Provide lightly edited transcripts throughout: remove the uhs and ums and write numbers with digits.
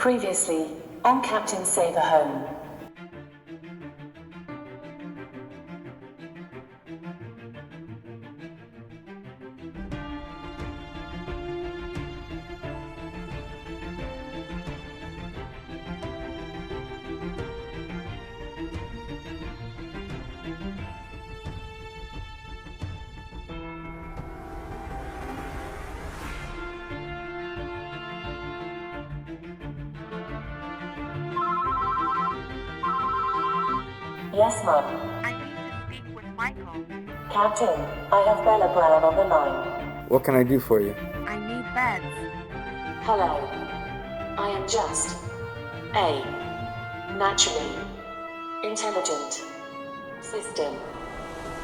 Previously, on Captain Save a Home. Yes, Mum. I need to speak with Michael. Captain, I have Bella Brown on the line. What can I do for you? I need beds. Hello. I am just a naturally intelligent system.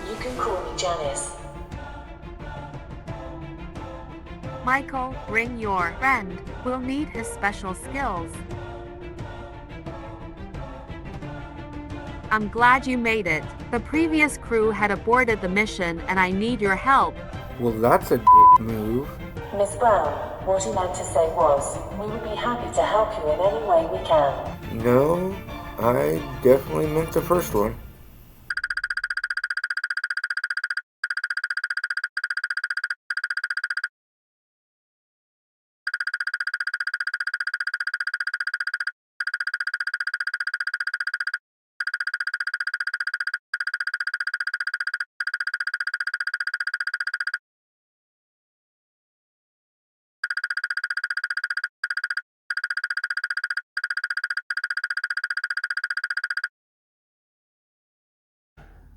You can call me J.A.N.I.S. Michael, bring your friend. We'll need his special skills. I'm glad you made it. The previous crew had aborted the mission and I need your help. Well, that's a move. Miss Brown, what he meant to say was, we would be happy to help you in any way we can. No, I definitely meant the first one.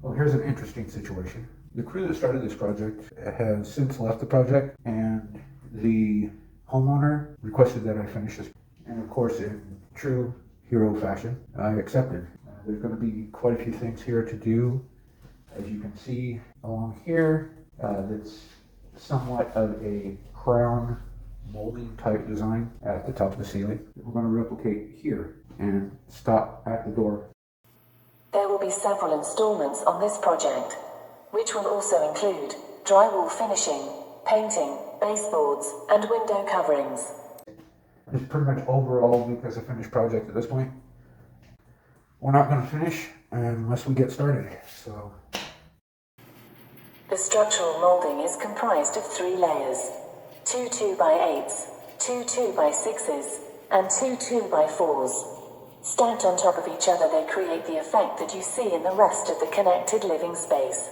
Well, here's an interesting situation. The crew that started this project has since left the project, and the homeowner requested that I finish this. And of course, in true hero fashion, I accepted. There's going to be quite a few things here to do. As you can see along here, that's somewhat of a crown molding type design at the top of the ceiling. We're going to replicate here and stop at the door. There will be several installments on this project, which will also include drywall finishing, painting, baseboards, and window coverings. It's pretty much overall because a finished project at this point. We're not going to finish unless we get started. So The structural molding is comprised of 3 layers: 2 2x8s, 2 2x6s, and 2 2x4s. Stacked on top of each other, they create the effect that you see in the rest of the connected living space.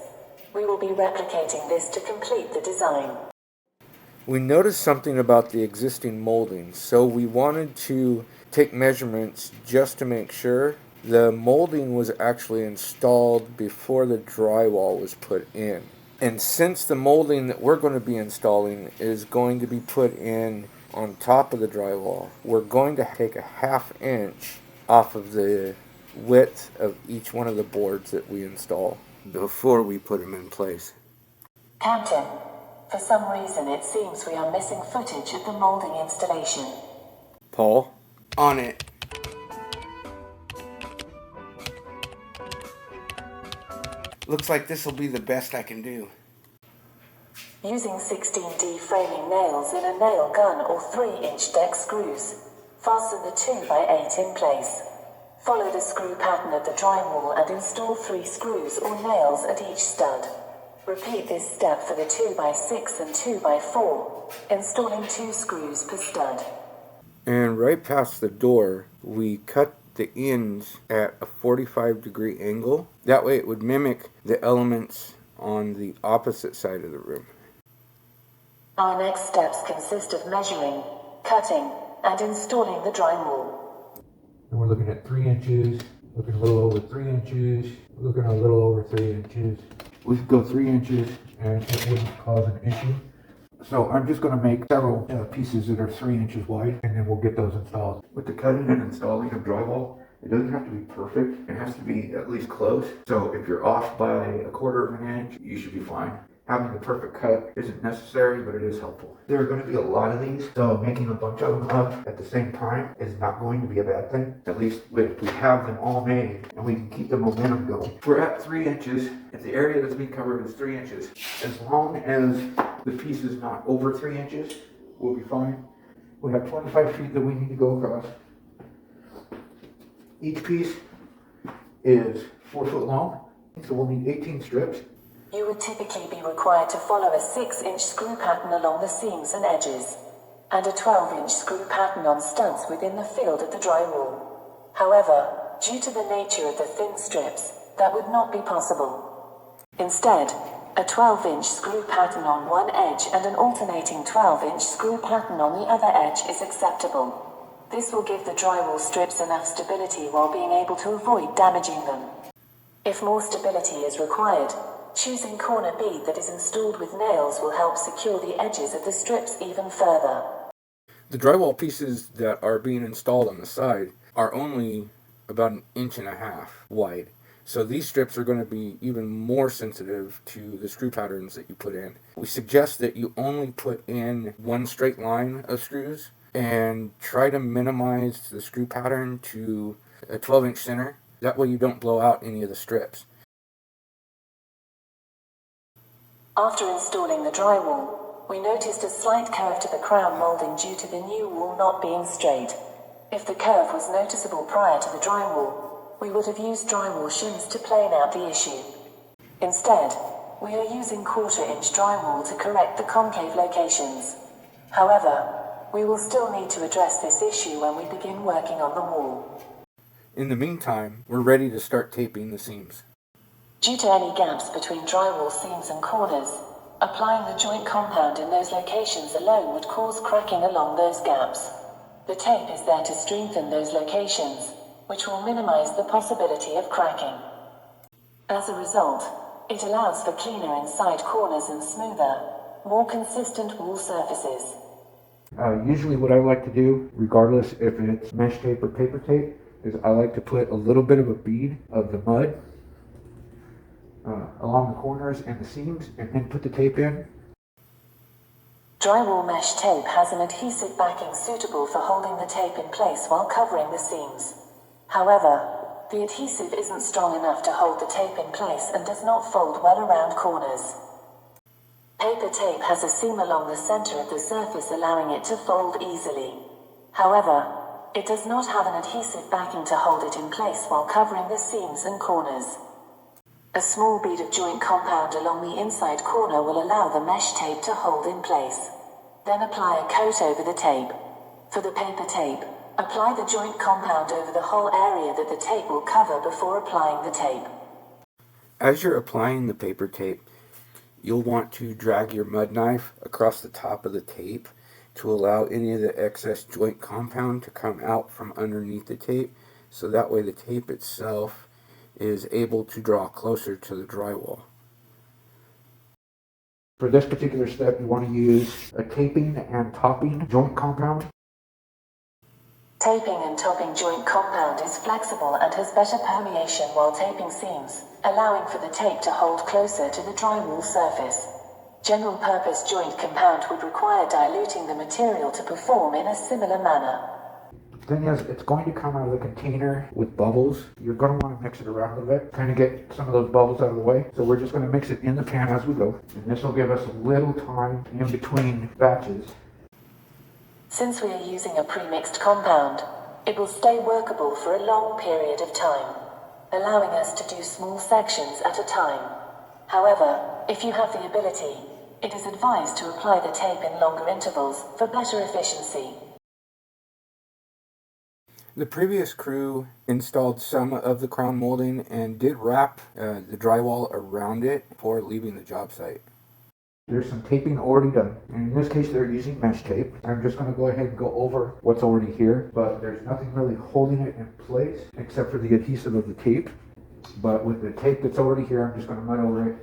We will be replicating this to complete the design. We noticed something about the existing molding, so we wanted to take measurements just to make sure the molding was actually installed before the drywall was put in. And since the molding that we're going to be installing is going to be put in on top of the drywall, we're going to take a 1/2 inch off of the width of each one of the boards that we install before we put them in place. Captain, for some reason it seems we are missing footage of the molding installation. Paul? On it. Looks like this will be the best I can do. Using 16D framing nails in a nail gun or 3-inch deck screws, fasten the 2x8 in place. Follow the screw pattern of the drywall and install 3 screws or nails at each stud. Repeat this step for the 2x6 and 2x4, installing 2 screws per stud. And right past the door, we cut the ends at a 45-degree angle. That way it would mimic the elements on the opposite side of the room. Our next steps consist of measuring, cutting, and installing the drywall. and we're looking at 3 inches, looking a little over 3 inches, looking a little over 3 inches. We could go 3 inches and it wouldn't cause an issue. So I'm just going to make several pieces that are 3 inches wide, and then we'll get those installed. With the cutting and installing of drywall, it doesn't have to be perfect. It has to be at least close. So if you're off by a 1/4 of an inch, you should be fine. Having the perfect cut isn't necessary, but it is helpful. There are going to be a lot of these, so making a bunch of them up at the same time is not going to be a bad thing. At least if we have them all made and we can keep the momentum going. We're at 3 inches. If the area that's being covered is 3 inches, as long as the piece is not over 3 inches, we'll be fine. We have 25 feet that we need to go across. Each piece is 4 foot long, so we'll need 18 strips. You would typically be required to follow a 6-inch screw pattern along the seams and edges, and a 12-inch screw pattern on studs within the field of the drywall. However, due to the nature of the thin strips, that would not be possible. Instead, a 12-inch screw pattern on one edge and an alternating 12-inch screw pattern on the other edge is acceptable. This will give the drywall strips enough stability while being able to avoid damaging them. If more stability is required, choosing corner bead that is installed with nails will help secure the edges of the strips even further. The drywall pieces that are being installed on the side are only about 1.5 inches wide. So these strips are going to be even more sensitive to the screw patterns that you put in. We suggest that you only put in one straight line of screws and try to minimize the screw pattern to a 12-inch center. That way you don't blow out any of the strips. After installing the drywall, we noticed a slight curve to the crown molding due to the new wall not being straight. If the curve was noticeable prior to the drywall, we would have used drywall shims to plane out the issue. Instead, we are using 1/4-inch drywall to correct the concave locations. However, we will still need to address this issue when we begin working on the wall. In the meantime, we're ready to start taping the seams. Due to any gaps between drywall seams and corners, applying the joint compound in those locations alone would cause cracking along those gaps. The tape is there to strengthen those locations, which will minimize the possibility of cracking. As a result, it allows for cleaner inside corners and smoother, more consistent wall surfaces. Usually what I like to do, regardless if it's mesh tape or paper tape, is I like to put a little bit of a bead of the mud along the corners and the seams, and then put the tape in. Drywall mesh tape has an adhesive backing suitable for holding the tape in place while covering the seams. However, the adhesive isn't strong enough to hold the tape in place and does not fold well around corners. Paper tape has a seam along the center of the surface, allowing it to fold easily. However, it does not have an adhesive backing to hold it in place while covering the seams and corners. A small bead of joint compound along the inside corner will allow the mesh tape to hold in place. Then apply a coat over the tape. For the paper tape, apply the joint compound over the whole area that the tape will cover before applying the tape. As you're applying the paper tape, you'll want to drag your mud knife across the top of the tape to allow any of the excess joint compound to come out from underneath the tape, so that way the tape itself is able to draw closer to the drywall. For this particular step, you want to use a taping and topping joint compound. Taping and topping joint compound is flexible and has better permeation while taping seams, allowing for the tape to hold closer to the drywall surface. General purpose joint compound would require diluting the material to perform in a similar manner. The thing is, it's going to come out of the container with bubbles. You're going to want to mix it around a little bit, kind of get some of those bubbles out of the way. So we're just going to mix it in the pan as we go. And this will give us a little time in between batches. Since we are using a pre-mixed compound, it will stay workable for a long period of time, allowing us to do small sections at a time. However, if you have the ability, it is advised to apply the tape in longer intervals for better efficiency. The previous crew installed some of the crown molding and did wrap the drywall around it before leaving the job site. There's some taping already done. And in this case, they're using mesh tape. I'm just going to go ahead and go over what's already here, but there's nothing really holding it in place except for the adhesive of the tape. But with the tape that's already here, I'm just going to mud over it.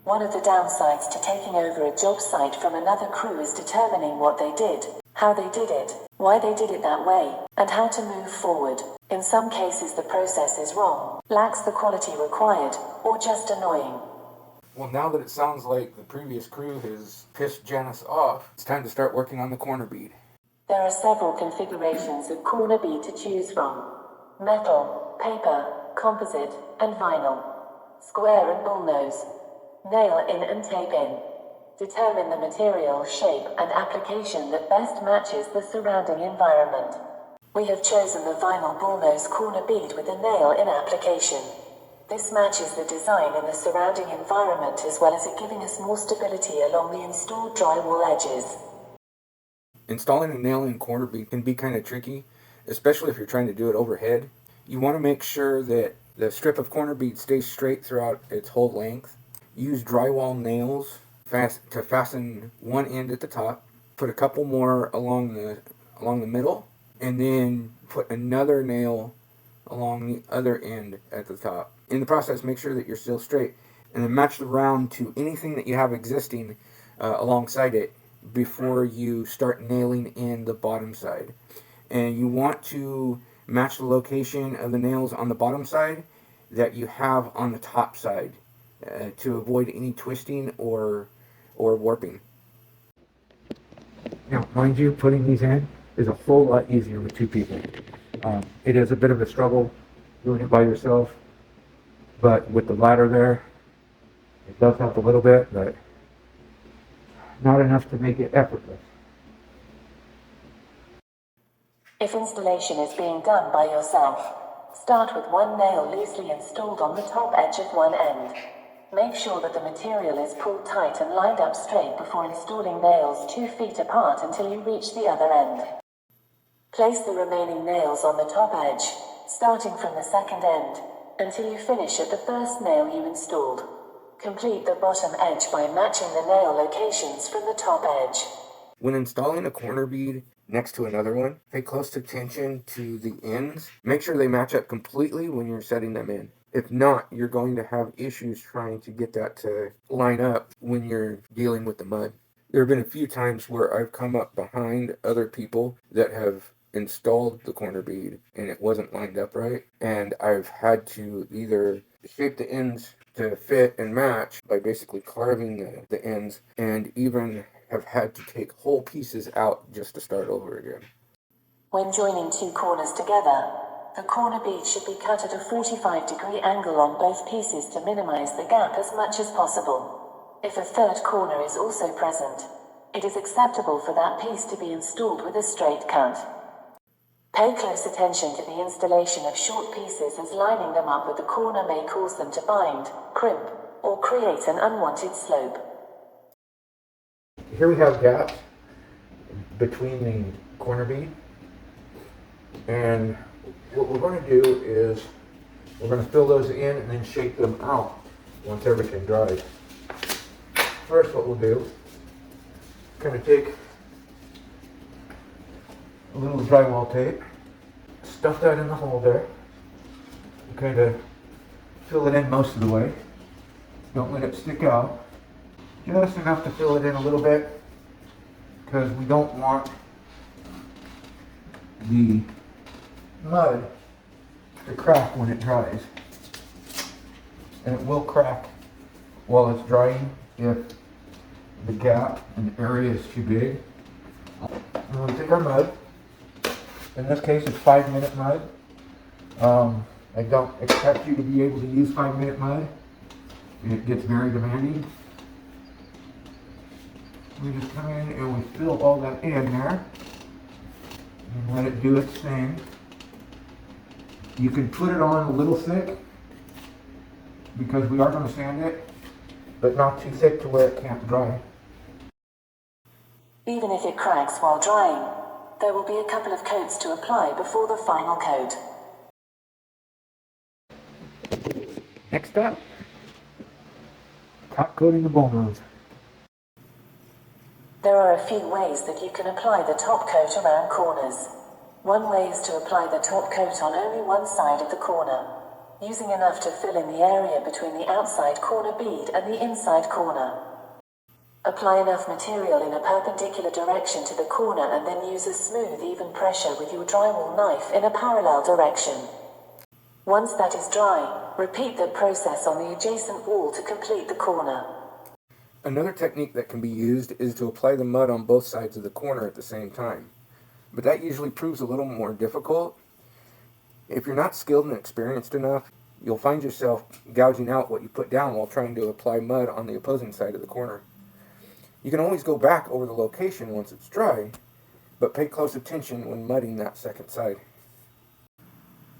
One of the downsides to taking over a job site from another crew is determining what they did, how they did it, why they did it that way, and how to move forward. In some cases the process is wrong, lacks the quality required, or just annoying. Well, now that it sounds like the previous crew has pissed J.A.N.I.S off, it's time to start working on the corner bead. There are several configurations of corner bead to choose from: metal, paper, composite, and vinyl, square and bullnose, nail in and tape in. Determine the material, shape, and application that best matches the surrounding environment. We have chosen the vinyl bullnose corner bead with a nail in application. This matches the design in the surrounding environment as well as it giving us more stability along the installed drywall edges. Installing a nail-in corner bead can be kind of tricky, especially if you're trying to do it overhead. You want to make sure that the strip of corner bead stays straight throughout its whole length. Use drywall nails to fasten one end at the top. Put a couple more along the middle, and then put another nail along the other end at the top. In the process, make sure that you're still straight, and then match the round to anything that you have existing alongside it before you start nailing in the bottom side. And you want to match the location of the nails on the bottom side that you have on the top side to avoid any twisting or warping. Now, mind you, putting these in is a whole lot easier with two people. It is a bit of a struggle doing it by yourself, but with the ladder there, it does help a little bit, but not enough to make it effortless. If installation is being done by yourself, start with one nail loosely installed on the top edge of one end. Make sure that the material is pulled tight and lined up straight before installing nails 2 feet apart until you reach the other end. Place the remaining nails on the top edge, starting from the second end, until you finish at the first nail you installed. Complete the bottom edge by matching the nail locations from the top edge. When installing a corner bead next to another one, pay close attention to the ends. Make sure they match up completely when you're setting them in. If not, you're going to have issues trying to get that to line up when you're dealing with the mud. There have been a few times where I've come up behind other people that have installed the corner bead and it wasn't lined up right, and I've had to either shape the ends to fit and match by basically carving the ends, and even have had to take whole pieces out just to start over again. When joining two corners together, the corner bead should be cut at a 45-degree angle on both pieces to minimize the gap as much as possible. If a third corner is also present, it is acceptable for that piece to be installed with a straight cut. Pay close attention to the installation of short pieces, as lining them up with the corner may cause them to bind, crimp, or create an unwanted slope. Here we have gaps between the corner bead, and what we're going to do is we're going to fill those in and then shape them out once everything dries. First, what we'll do is kind of take a little drywall tape, stuff that in the hole there, and kind of fill it in most of the way. Don't let it stick out. Just enough to fill it in a little bit, because we don't want the mud to crack when it dries. And it will crack while it's drying if the gap and the area is too big. And we'll take our mud. In this case, it's 5-minute mud. I don't expect you to be able to use 5-minute mud. It gets very demanding. We just come in and we fill all that in there and let it do its thing. You can put it on a little thick because we are going to sand it, but not too thick to where it can't dry. Even if it cracks while drying, there will be a couple of coats to apply before the final coat. Next up, top coating the bullnose. There are a few ways that you can apply the top coat around corners. One way is to apply the top coat on only one side of the corner, using enough to fill in the area between the outside corner bead and the inside corner. Apply enough material in a perpendicular direction to the corner and then use a smooth, even pressure with your drywall knife in a parallel direction. Once that is dry, repeat the process on the adjacent wall to complete the corner. Another technique that can be used is to apply the mud on both sides of the corner at the same time, but that usually proves a little more difficult. If you're not skilled and experienced enough, you'll find yourself gouging out what you put down while trying to apply mud on the opposing side of the corner. You can always go back over the location once it's dry, but pay close attention when mudding that second side.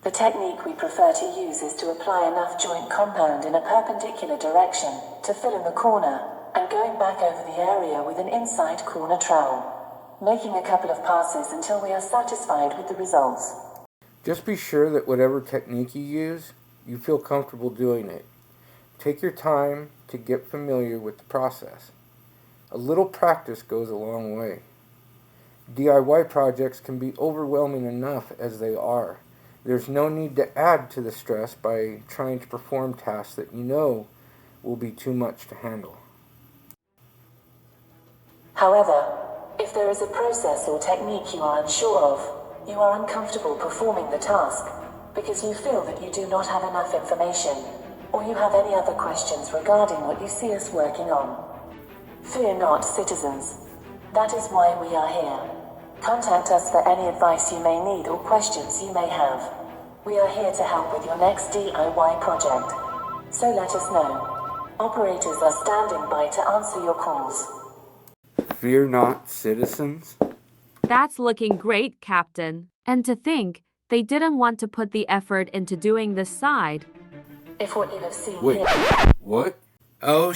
The technique we prefer to use is to apply enough joint compound in a perpendicular direction to fill in the corner, and going back over the area with an inside corner trowel, making a couple of passes until we are satisfied with the results. Just be sure that whatever technique you use, you feel comfortable doing it. Take your time to get familiar with the process. A little practice goes a long way. DIY projects can be overwhelming enough as they are. There's no need to add to the stress by trying to perform tasks that you know will be too much to handle. However, if there is a process or technique you are unsure of, you are uncomfortable performing the task because you feel that you do not have enough information, or you have any other questions regarding what you see us working on, fear not, citizens. That is why we are here. Contact us for any advice you may need or questions you may have. We are here to help with your next DIY project. So let us know. Operators are standing by to answer your calls. Fear not, citizens. That's looking great, Captain. And to think, they didn't want to put the effort into doing this side. If what you have seen Wait, here... what? Oh,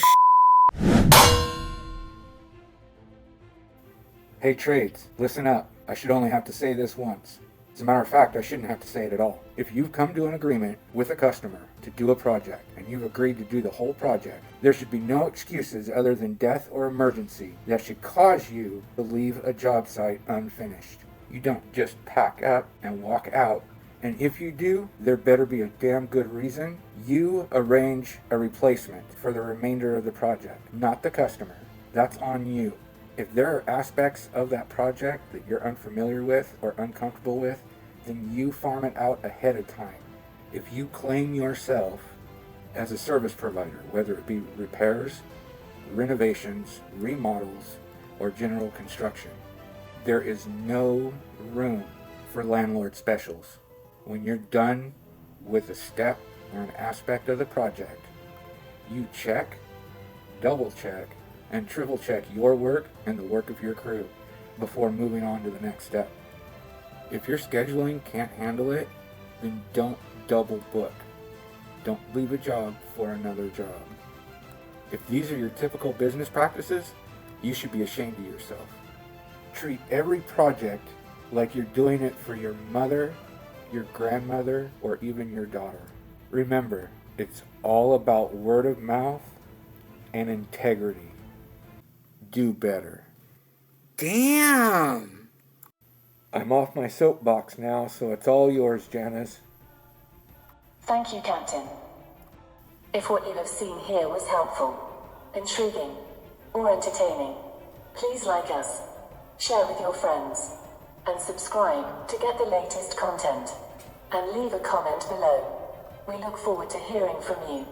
Hey trades, listen up. I should only have to say this once. As a matter of fact, I shouldn't have to say it at all. If you've come to an agreement with a customer to do a project, and you've agreed to do the whole project, there should be no excuses other than death or emergency that should cause you to leave a job site unfinished. You don't just pack up and walk out. And if you do, there better be a damn good reason. You arrange a replacement for the remainder of the project, not the customer. That's on you. If there are aspects of that project that you're unfamiliar with or uncomfortable with, then you farm it out ahead of time. If you claim yourself as a service provider, whether it be repairs, renovations, remodels, or general construction, there is no room for landlord specials. When you're done with a step or an aspect of the project, you check, double check, and triple check your work and the work of your crew before moving on to the next step. If your scheduling can't handle it, then don't double book. Don't leave a job for another job. If these are your typical business practices, you should be ashamed of yourself. Treat every project like you're doing it for your mother, your grandmother, or even your daughter. Remember, it's all about word of mouth and integrity. Do better. Damn! I'm off my soapbox now, so it's all yours, J.A.N.I.S. Thank you, Captain. If what you have seen here was helpful, intriguing, or entertaining, please like us, share with your friends, and subscribe to get the latest content. And leave a comment below. We look forward to hearing from you.